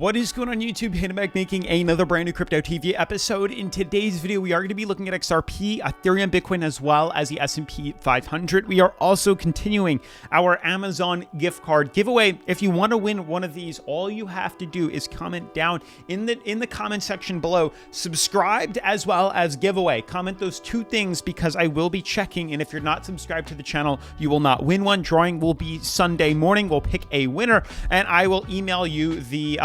What is going on YouTube? Handbag making another brand new Crypto TV episode. In today's video, we are going to be looking at XRP, Ethereum, Bitcoin, as well as the S&P 500. We are also continuing our Amazon gift card giveaway. If you want to win one of these, all you have to do is comment down in the comment section below, subscribed as well as giveaway. Comment those two things because I will be checking, and if you're not subscribed to the channel, you will not win one. Drawing will be Sunday morning. We'll pick a winner, and I will email you the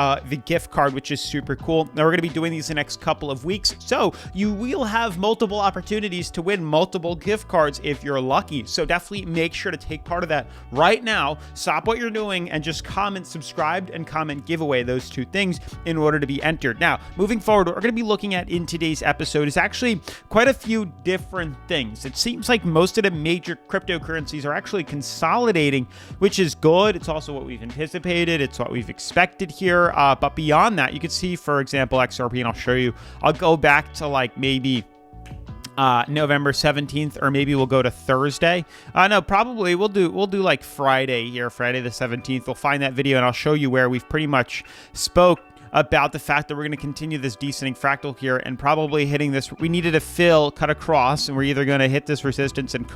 gift card, which is super cool. Now we're going to be doing these the next couple of weeks, so you will have multiple opportunities to win multiple gift cards if you're lucky. So definitely make sure to take part of that right now. Stop what you're doing and just comment subscribed and comment giveaway, those two things, in order to be entered. Now moving forward, what we're going to be looking at in today's episode is actually quite a few different things. It seems like most of the major cryptocurrencies are actually consolidating, which is good. It's also what we've anticipated. It's what we've expected here. But beyond that, you can see, for example, XRP, and I'll show you. I'll go back to like maybe November 17th, or maybe we'll go to Thursday. No, probably we'll do like Friday here, Friday the 17th. We'll find that video and I'll show you where we've pretty much spoke about the fact that we're going to continue this descending fractal here and probably hitting this. We needed to cut across, and we're either going to hit this resistance and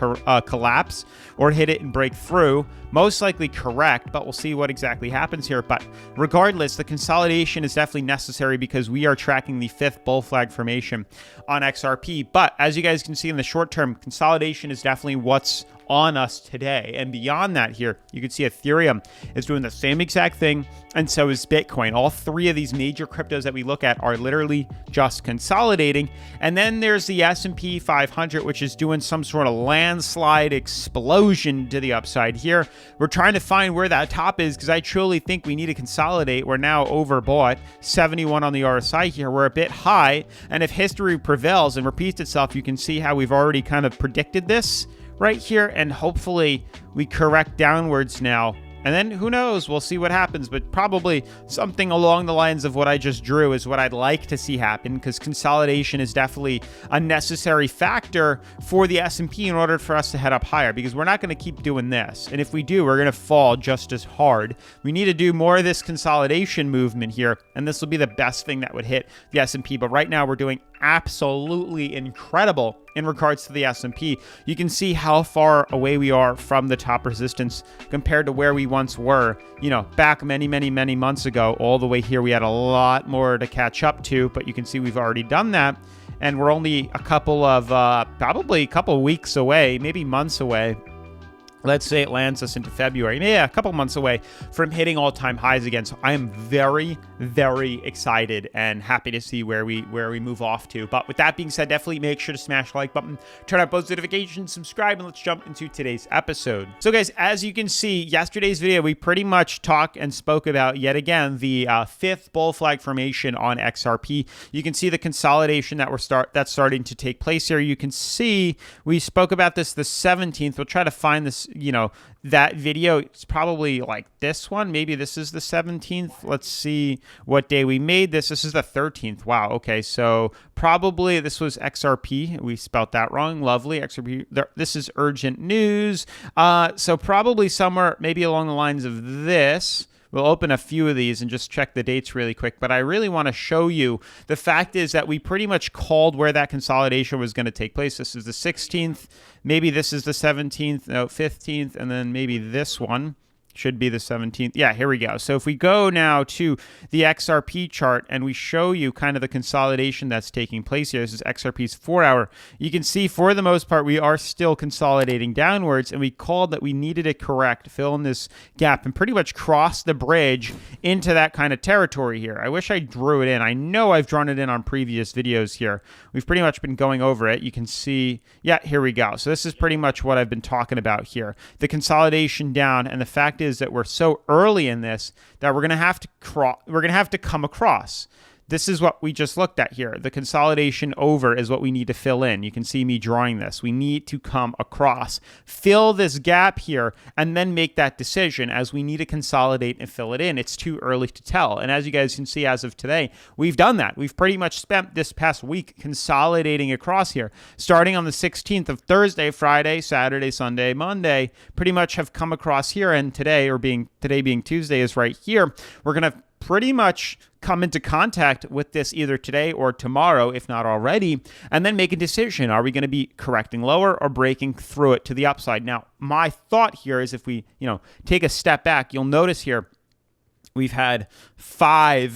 collapse or hit it and break through. Most likely correct, but we'll see what exactly happens here. But regardless, the consolidation is definitely necessary because we are tracking the fifth bull flag formation on XRP. But as you guys can see in the short term, consolidation is definitely what's on us today. And beyond that here, you can see Ethereum is doing the same exact thing, and so is Bitcoin. All three of these major cryptos that we look at are literally just consolidating. And then there's the S&P 500, which is doing some sort of landslide explosion to the upside here. We're trying to find where that top is because I truly think we need to consolidate. We're now overbought, 71 on the RSI here. We're a bit high, and if history prevails and repeats itself, you can see how we've already kind of predicted this right here, and hopefully we correct downwards now. And then who knows, we'll see what happens, but probably something along the lines of what I just drew is what I'd like to see happen, because consolidation is definitely a necessary factor for the S&P in order for us to head up higher, because we're not going to keep doing this. And if we do, we're going to fall just as hard. We need to do more of this consolidation movement here, and this will be the best thing that would hit the S&P. But right now we're doing absolutely incredible in regards to the S&P. You can see how far away we are from the top resistance compared to where we once were, you know, back many months ago. All the way here, we had a lot more to catch up to, but you can see we've already done that, and we're only a couple of probably a couple of weeks away, maybe months away. Let's say it lands us into February. Yeah, a couple months away from hitting all-time highs again. So I am very, very excited and happy to see where we move off to. But with that being said, definitely make sure to smash the like button, turn on post notifications, subscribe, and let's jump into today's episode. So guys, as you can see, yesterday's video, we pretty much talked and spoke about, yet again, the fifth bull flag formation on XRP. You can see the consolidation that's starting to take place here. You can see we spoke about this the 17th. We'll try to find this, you know, that video. It's probably like this one. Maybe this is the 17th. Let's see what day we made this. This is the 13th. Wow. Okay. So probably this was XRP. We spelled that wrong. Lovely. XRP. This is urgent news. So probably somewhere maybe along the lines of this. We'll open a few of these and just check the dates really quick. But I really want to show you, the fact is that we pretty much called where that consolidation was going to take place. This is the 16th. Maybe this is the 17th, no, 15th, and then maybe this one should be the 17th. Yeah, here we go. So if we go now to the XRP chart and we show you kind of the consolidation that's taking place here, this is XRP's 4-hour. You can see for the most part, we are still consolidating downwards, and we called that we needed to correct, fill in this gap, and pretty much cross the bridge into that kind of territory here. I wish I drew it in. I know I've drawn it in on previous videos here. We've pretty much been going over it. You can see, yeah, here we go. So this is pretty much what I've been talking about here. The consolidation down, and the fact is that we're so early in this that we're going to have to come across. This is what we just looked at here. The consolidation over is what we need to fill in. You can see me drawing this. We need to come across, fill this gap here, and then make that decision, as we need to consolidate and fill it in. It's too early to tell. And as you guys can see, as of today, we've done that. We've pretty much spent this past week consolidating across here, starting on the 16th of Thursday, Friday, Saturday, Sunday, Monday, pretty much have come across here. And today being Tuesday, is right here. We're going to pretty much come into contact with this either today or tomorrow, if not already, and then make a decision. Are we going to be correcting lower or breaking through it to the upside? Now, my thought here is if we, take a step back, you'll notice here we've had 4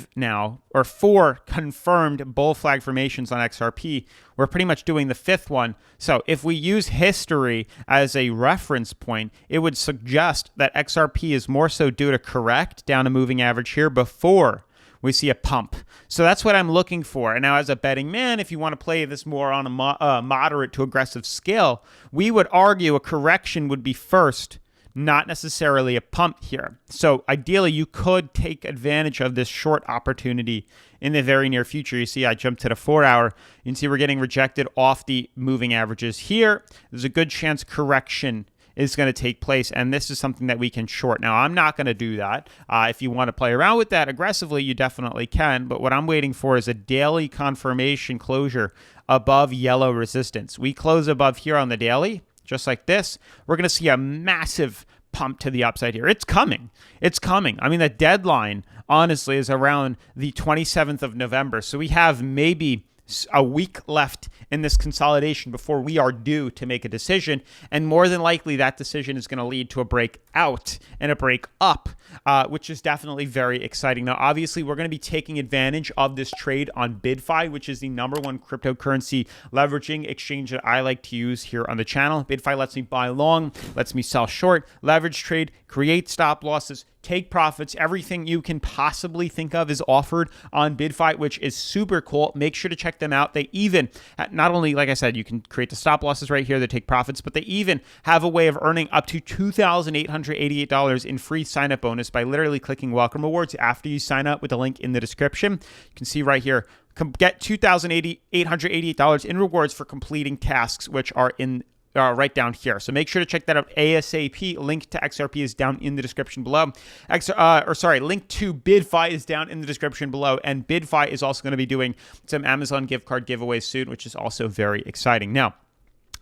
confirmed bull flag formations on XRP. We're pretty much doing the 5th one. So if we use history as a reference point, it would suggest that XRP is more so due to correct down a moving average here before we see a pump. So that's what I'm looking for. And now as a betting man, if you want to play this more on a moderate to aggressive scale, we would argue a correction would be first, not necessarily a pump here. So ideally, you could take advantage of this short opportunity in the very near future. You see, I jumped to the 4-hour. You can see we're getting rejected off the moving averages here. There's a good chance correction is going to take place, and this is something that we can short. Now, I'm not going to do that. If you want to play around with that aggressively, you definitely can, but what I'm waiting for is a daily confirmation closure above yellow resistance. We close above here on the daily, just like this. We're going to see a massive pump to the upside here. It's coming. It's coming. I mean, the deadline, honestly, is around the 27th of November, so we have maybe a week left in this consolidation before we are due to make a decision, and more than likely that decision is going to lead to a breakout and a break up, which is definitely very exciting. Now, obviously, we're going to be taking advantage of this trade on Bitfi, which is the #1 cryptocurrency leveraging exchange that I like to use here on the channel. Bitfi lets me buy long, lets me sell short, leverage trade, create stop losses, take profits. Everything you can possibly think of is offered on Bitfi, which is super cool. Make sure to check them out. They even, not only, like I said, you can create the stop losses right here that take profits, but they even have a way of earning up to $2,888 in free sign-up bonus by literally clicking welcome rewards after you sign up with the link in the description. You can see right here, get $2,888 in rewards for completing tasks, which are in right down here. So make sure to check that out ASAP. Link to XRP is down in the description below. Link to Bitfi is down in the description below. And Bitfi is also going to be doing some Amazon gift card giveaways soon, which is also very exciting. Now,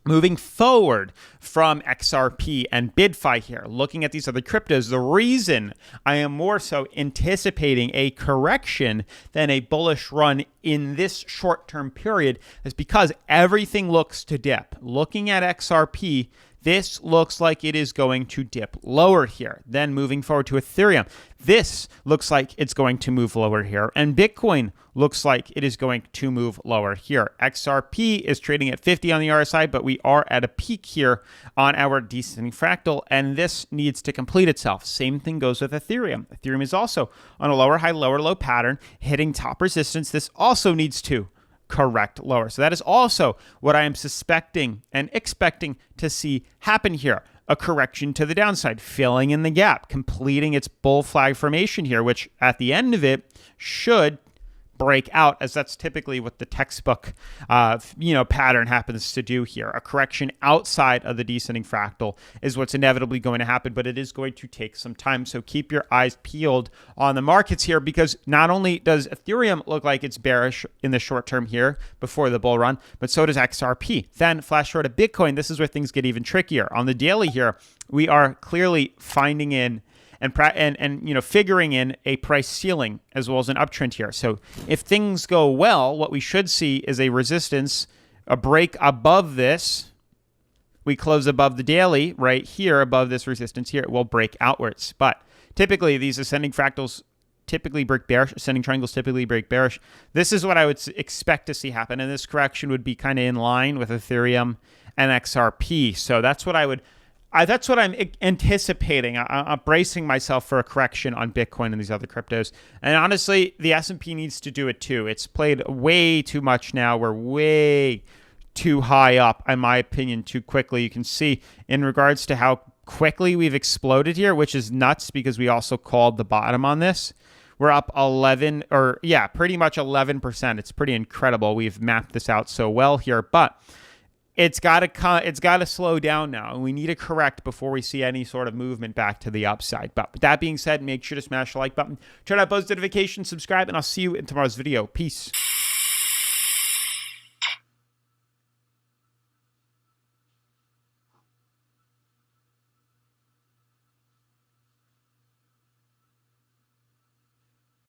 moving forward from XRP and Bitfi here, looking at these other cryptos, the reason I am more so anticipating a correction than a bullish run in this short-term period is because everything looks to dip. Looking at XRP, this looks like it is going to dip lower here. Then moving forward to Ethereum, this looks like it's going to move lower here. And Bitcoin looks like it is going to move lower here. XRP is trading at 50 on the RSI, but we are at a peak here on our descending fractal, and this needs to complete itself. Same thing goes with Ethereum. Ethereum is also on a lower high, lower low pattern, hitting top resistance. This also needs to correct lower. So that is also what I am suspecting and expecting to see happen here. A correction to the downside, filling in the gap, completing its bull flag formation here, which at the end of it should break out, as that's typically what the textbook pattern happens to do here. A correction outside of the descending fractal is what's inevitably going to happen, but it is going to take some time. So keep your eyes peeled on the markets here, because not only does Ethereum look like it's bearish in the short term here before the bull run, but so does XRP. Then flash forward to Bitcoin. This is where things get even trickier. On the daily here, we are clearly finding in and figuring in a price ceiling as well as an uptrend here. So if things go well, what we should see is a resistance, a break above this. We close above the daily right here, above this resistance here. It will break outwards. But typically, these ascending fractals typically break bearish. Ascending triangles typically break bearish. This is what I would expect to see happen. And this correction would be kind of in line with Ethereum and XRP. So that's what that's what I'm anticipating. I'm bracing myself for a correction on Bitcoin and these other cryptos. And honestly, the S&P needs to do it too. It's played way too much now. We're way too high up, in my opinion, too quickly. You can see in regards to how quickly we've exploded here, which is nuts because we also called the bottom on this. We're up pretty much 11%. It's pretty incredible. We've mapped this out so well here, but it's got to slow down now, and we need to correct before we see any sort of movement back to the upside. But with that being said, make sure to smash the like button, turn on post notifications, subscribe, and I'll see you in tomorrow's video. Peace.